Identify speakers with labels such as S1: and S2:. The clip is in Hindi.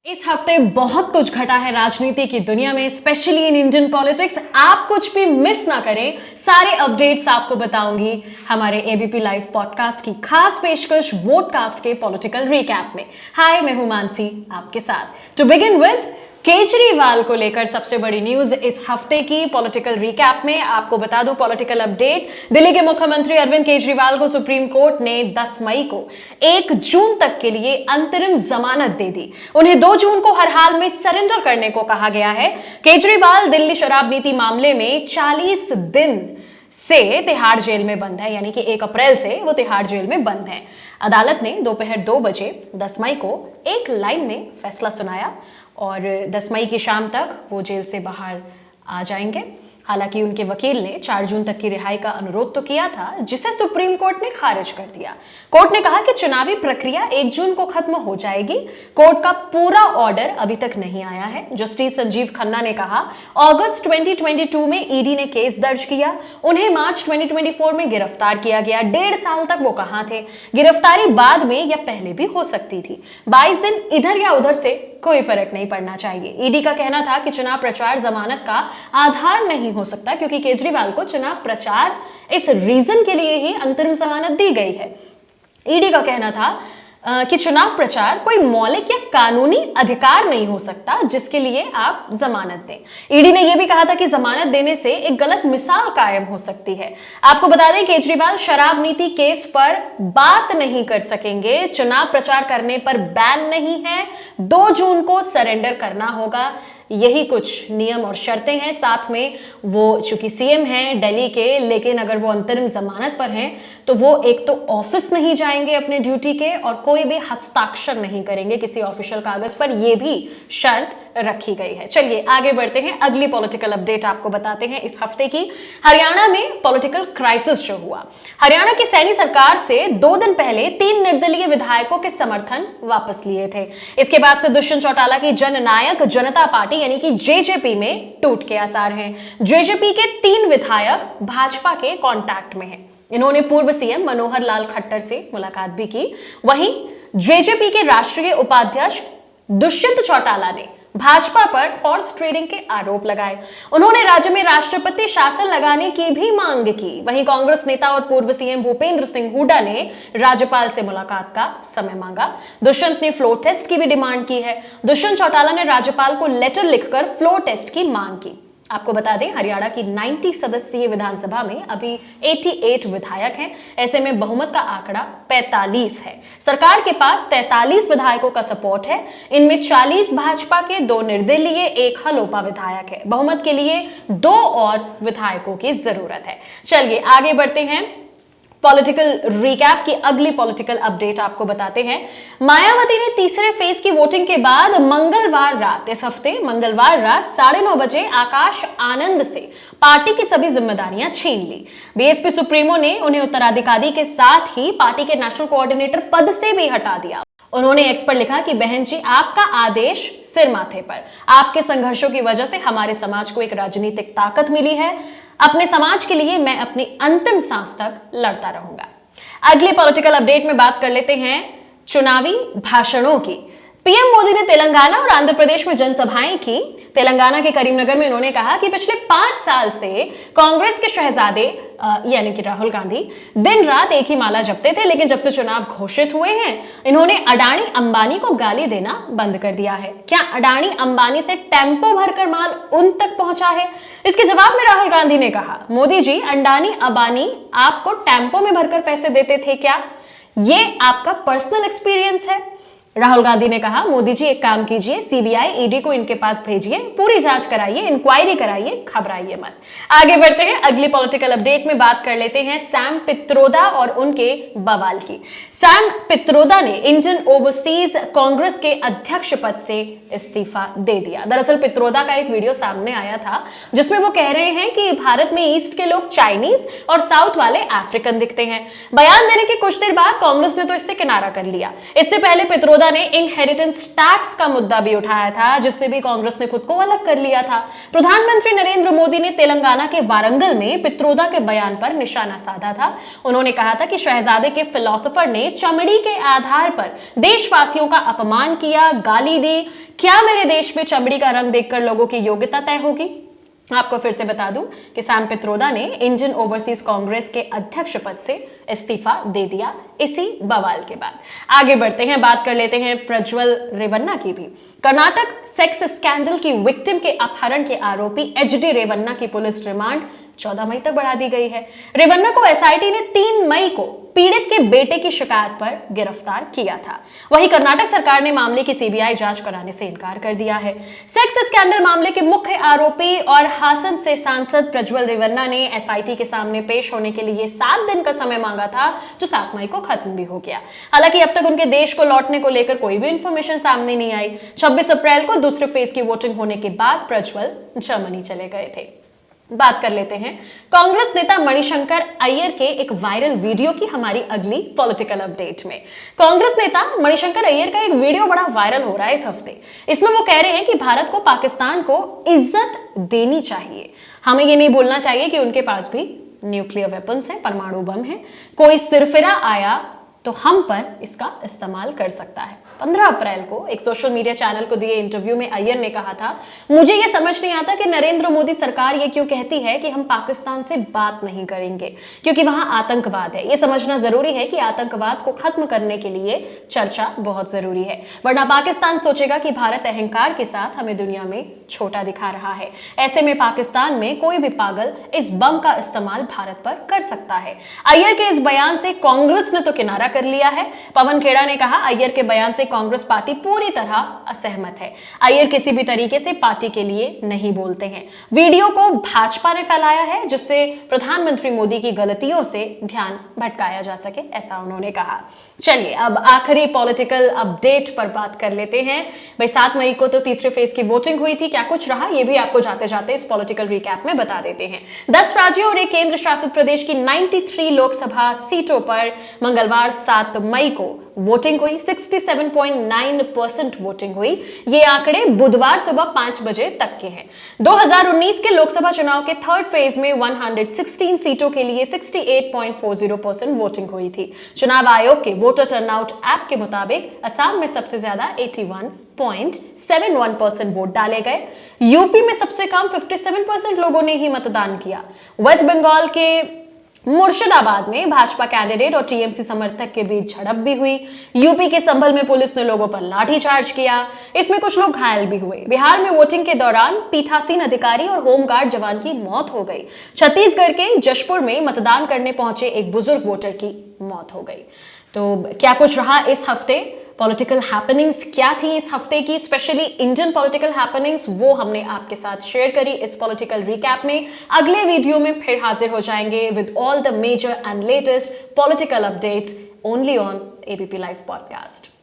S1: इस हफ्ते बहुत कुछ घटा है राजनीति की दुनिया में, स्पेशली इन इंडियन पॉलिटिक्स। आप कुछ भी मिस ना करें, सारे अपडेट्स आपको बताऊंगी हमारे एबीपी लाइव पॉडकास्ट की खास पेशकश वोटकास्ट के पॉलिटिकल रिकैप में। हाय, मैं हूं मानसी आपके साथ। टू बिगिन विद, केजरीवाल को लेकर सबसे बड़ी न्यूज इस हफ्ते की पॉलिटिकल रिकैप में आपको बता दूं। पॉलिटिकल अपडेट, दिल्ली के मुख्यमंत्री अरविंद केजरीवाल को सुप्रीम कोर्ट ने 10 मई को 1 जून तक के लिए अंतरिम जमानत दे दी। उन्हें 2 जून को हर हाल में सरेंडर करने को कहा गया है। केजरीवाल दिल्ली शराब नीति मामले में 40 दिन से तिहाड़ जेल में बंद है, यानी कि 1 अप्रैल से वो तिहाड़ जेल में बंद है। अदालत ने दोपहर 2 बजे 10 मई को एक लाइन में फैसला सुनाया और 10 मई की शाम तक वो जेल से बाहर आ जाएंगे। हालांकि उनके वकील ने 4 जून तक की रिहाई का अनुरोध तो किया था, जिसे सुप्रीम कोर्ट ने खारिज कर दिया। कोर्ट ने कहा कि चुनावी प्रक्रिया 1 जून को खत्म हो जाएगी। कोर्ट का पूरा ऑर्डर अभी तक नहीं आया है। जस्टिस संजीव खन्ना ने कहा, अगस्त 2022 में ईडी ने केस दर्ज किया, उन्हें मार्च 2024 में गिरफ्तार किया गया। 1.5 साल तक वो कहां थे? गिरफ्तारी बाद में या पहले भी हो सकती थी। 22 दिन इधर या उधर से कोई फर्क नहीं पड़ना चाहिए। ईडी का कहना था कि चुनाव प्रचार जमानत का आधार नहीं हो सकता, क्योंकि केजरीवाल को चुनाव प्रचार इस रीजन के लिए ही अंतरिम जमानत दी गई है। ईडी का कहना था कि चुनाव प्रचार कोई मौलिक या कानूनी अधिकार नहीं हो सकता जिसके लिए आप जमानत दें। ईडी ने यह भी कहा था कि जमानत देने से एक गलत मिसाल कायम हो सकती है। आपको बता दें, केजरीवाल शराब नीति केस पर बात नहीं कर सकेंगे। चुनाव प्रचार करने पर बैन नहीं है। 2 जून को सरेंडर करना होगा, यही कुछ नियम और शर्तें हैं। साथ में वो चूंकि सीएम हैं दिल्ली के, लेकिन अगर वो अंतरिम जमानत पर हैं तो वो एक तो ऑफिस नहीं जाएंगे अपने ड्यूटी के, और कोई भी हस्ताक्षर नहीं करेंगे किसी ऑफिशियल कागज पर, यह भी शर्त रखी गई है। चलिए आगे बढ़ते हैं। अगली पॉलिटिकल अपडेट आपको बताते हैं इस हफ्ते की। हरियाणा में पॉलिटिकल क्राइसिस जो हुआ। हरियाणा की सैनी सरकार से 2 दिन पहले 3 निर्दलीय विधायकों के समर्थन वापस लिए थे। इसके बाद से दुष्यंत चौटाला की जननायक जनता पार्टी यानी कि जेजेपी में टूट के आसार हैं। जेजेपी के 3 विधायक भाजपा के कांटेक्ट में हैं। इन्होंने पूर्व सीएम मनोहर लाल खट्टर से मुलाकात भी की। वहीं जेजेपी के राष्ट्रीय उपाध्यक्ष दुष्यंत चौटाला ने भाजपा पर हॉर्स ट्रेडिंग के आरोप लगाए। उन्होंने राज्य में राष्ट्रपति शासन लगाने की भी मांग की। वहीं कांग्रेस नेता और पूर्व सीएम भूपेंद्र सिंह हुड्डा ने राज्यपाल से मुलाकात का समय मांगा। दुष्यंत ने फ्लोर टेस्ट की भी डिमांड की है। दुष्यंत चौटाला ने राज्यपाल को लेटर लिखकर फ्लोर टेस्ट की मांग की। आपको बता दें, हरियाणा की 90 सदस्यीय विधानसभा में अभी 88 विधायक हैं। ऐसे में बहुमत का आंकड़ा 45 है। सरकार के पास 43 विधायकों का सपोर्ट है। इनमें 40 भाजपा के, 2 निर्दलीय, 1 हलोपा विधायक है। बहुमत के लिए 2 और विधायकों की जरूरत है। चलिए आगे बढ़ते हैं। पॉलिटिकल रिकैप की अगली पॉलिटिकल अपडेट आपको बताते हैं। मायावती ने तीसरे फेज की वोटिंग के बाद मंगलवार रात, इस हफ्ते मंगलवार रात 9:30 बजे आकाश आनंद से पार्टी की सभी जिम्मेदारियां छीन ली। बीएसपी सुप्रीमो ने उन्हें उत्तराधिकारी के साथ ही पार्टी के नेशनल कोऑर्डिनेटर पद से भी हटा दिया। उन्होंने एक्स पर लिखा कि बहन जी, आपका आदेश सिर माथे पर। आपके संघर्षों की वजह से हमारे समाज को एक राजनीतिक ताकत मिली है। अपने समाज के लिए मैं अपनी अंतिम सांस तक लड़ता रहूंगा। अगली पॉलिटिकल अपडेट में बात कर लेते हैं चुनावी भाषणों की। पीएम मोदी ने तेलंगाना और आंध्र प्रदेश में जनसभाएं की। तेलंगाना के करीमनगर में उन्होंने कहा कि पिछले 5 साल से कांग्रेस के शहजादे यानी कि राहुल गांधी दिन रात एक ही माला जपते थे, लेकिन जब से चुनाव घोषित हुए हैं, इन्होंने अडानी अंबानी को गाली देना बंद कर दिया है। क्या अडानी अंबानी से टेम्पो भरकर माल उन तक पहुंचा है? इसके जवाब में राहुल गांधी ने कहा, मोदी जी, अडानी अंबानी आपको टेम्पो में भरकर पैसे देते थे क्या? ये आपका पर्सनल एक्सपीरियंस है। राहुल गांधी ने कहा, मोदी जी एक काम कीजिए, सीबीआई ईडी को इनके पास भेजिए, पूरी जांच कराइए, इंक्वायरी कराइए, घबराइए मत। आगे बढ़ते हैं। अगली पॉलिटिकल अपडेट में बात कर लेते हैं सैम पित्रोदा और उनके बवाल की। सैम पित्रोदा ने इंडियन ओवरसीज कांग्रेस के अध्यक्ष पद से इस्तीफा दे दिया। दरअसल पित्रोदा का एक वीडियो सामने आया था जिसमें वो कह रहे हैं कि भारत में ईस्ट के लोग चाइनीज और साउथ वाले अफ्रीकन दिखते हैं। बयान देने के कुछ देर बाद कांग्रेस ने तो इससे किनारा कर लिया। इससे पहले पित्रोदा पित्रोदा ने इनहेरिटेंस टैक्स का मुद्दा भी उठाया था, जिससे भी कांग्रेस ने खुद को अलग कर लिया था। प्रधानमंत्री नरेंद्र मोदी ने तेलंगाना के वारंगल में पित्रोदा के बयान पर निशाना साधा था। उन्होंने कहा था कि शहजादे के फिलोसोफर ने चमड़ी के आधार पर देशवासियों का अपमान किया, गाली दी। क्या मेरे देश में चमड़ी का रंग देखकर लोगों की योग्यता तय होगी? आपको फिर से बता दूं कि सैम पित्रोदा ने इंडियन ओवरसीज कांग्रेस के अध्यक्ष पद से इस्तीफा दे दिया इसी बवाल के बाद। आगे बढ़ते हैं, बात कर लेते हैं प्रज्वल रेवन्ना की भी। कर्नाटक सेक्स स्कैंडल की विक्टिम के अपहरण के आरोपी एचडी रेवन्ना की पुलिस रिमांड 14 मई तक बढ़ा दी गई है। रेवन्ना को एसआईटी ने 3 मई को पीड़ित के बेटे की शिकायत पर गिरफ्तार किया था। वहीं कर्नाटक सरकार ने मामले की सीबीआई जांच कराने से इनकार कर दिया है। सेक्स स्कैंडल मामले के मुख्य आरोपी और हासन से सांसद प्रज्वल रेवन्ना ने एसआईटी के सामने पेश होने के लिए 7 दिन का समय मांगा था, जो 7 मई को खत्म भी हो गया। हालांकि अब तक उनके देश को लौटने को लेकर कोई भी इंफॉर्मेशन सामने नहीं आई। 26 अप्रैल को दूसरे फेज की वोटिंग होने के बाद प्रज्वल जर्मनी चले गए थे। बात कर लेते हैं कांग्रेस नेता मणिशंकर अय्यर के एक वायरल वीडियो की हमारी अगली पॉलिटिकल अपडेट में। कांग्रेस नेता मणिशंकर अय्यर का एक वीडियो बड़ा वायरल हो रहा है इस हफ्ते। इसमें वो कह रहे हैं कि भारत को पाकिस्तान को इज्जत देनी चाहिए। हमें ये नहीं भूलना चाहिए कि उनके पास भी न्यूक्लियर वेपन्स हैं, परमाणु बम है। कोई सिरफिरा आया तो हम पर इसका इस्तेमाल कर सकता है। 15 अप्रैल को एक सोशल मीडिया चैनल को दिए इंटरव्यू में अय्यर ने कहा था, मुझे यह समझ नहीं आता कि नरेंद्र मोदी सरकार ये क्यों कहती है कि हम पाकिस्तान से बात नहीं करेंगे, क्योंकि वहां आतंकवाद है। यह समझना जरूरी है कि आतंकवाद को खत्म करने के लिए चर्चा बहुत जरूरी है, वरना पाकिस्तान सोचेगा कि भारत अहंकार के साथ हमें दुनिया में छोटा दिखा रहा है। ऐसे में पाकिस्तान में कोई भी पागल इस बम का इस्तेमाल भारत पर कर सकता है। अय्यर के इस बयान से कांग्रेस ने तो किनारा कर लिया है। पवन खेड़ा ने कहा, अय्यर के बयान से कांग्रेस पार्टी पूरी तरह असहमत है। अय्यर किसी भी तरीके से पार्टी के लिए नहीं बोलते हैं। वीडियो को भाजपा ने फैलाया है, जिससे प्रधानमंत्री मोदी की गलतियों से ध्यान भटकाया जा सके, ऐसा उन्होंने कहा। चलिए अब आखिरी पॉलिटिकल अपडेट पर बात कर लेते हैं। भाई 7 मई को तो तीसरे फेज की वोटिंग हुई थी, क्या कुछ रहा ये भी आपको जाते जाते इस पॉलिटिकल रिकैप में बता देते हैं। 10 राज्यों और एक केंद्र शासित प्रदेश की 93 लोकसभा सीटों पर मंगलवार 7 मई को वोटिंग हुई। 67.9% वोटिंग हुई। ये आंकड़े बुधवार सुबह 5 बजे तक के हैं। 2019 के लोकसभा चुनाव के थर्ड फेज में 116 सीटों के लिए 68.40% वोटिंग हुई थी। चुनाव आयोग के वोटर टर्नआउट ऐप के मुताबिक असम में सबसे ज्यादा 81.71% वोट डाले गए। यूपी में सबसे कम 57% लोगों ने ही मतदान किया। वेस्ट बंगाल के मुर्शिदाबाद में भाजपा कैंडिडेट और टीएमसी समर्थक के बीच झड़प भी हुई। यूपी के संभल में पुलिस ने लोगों पर लाठीचार्ज किया, इसमें कुछ लोग घायल भी हुए। बिहार में वोटिंग के दौरान पीठासीन अधिकारी और होमगार्ड जवान की मौत हो गई। छत्तीसगढ़ के जशपुर में मतदान करने पहुंचे एक बुजुर्ग वोटर की मौत हो गई। तो क्या कुछ रहा इस हफ्ते, पॉलिटिकल हैपनिंग्स क्या थी इस हफ्ते की, स्पेशली इंडियन पॉलिटिकल हैपनिंग्स, वो हमने आपके साथ शेयर करी इस पॉलिटिकल रिकैप में। अगले वीडियो में फिर हाजिर हो जाएंगे with all the major and latest political updates only on ABP live podcast.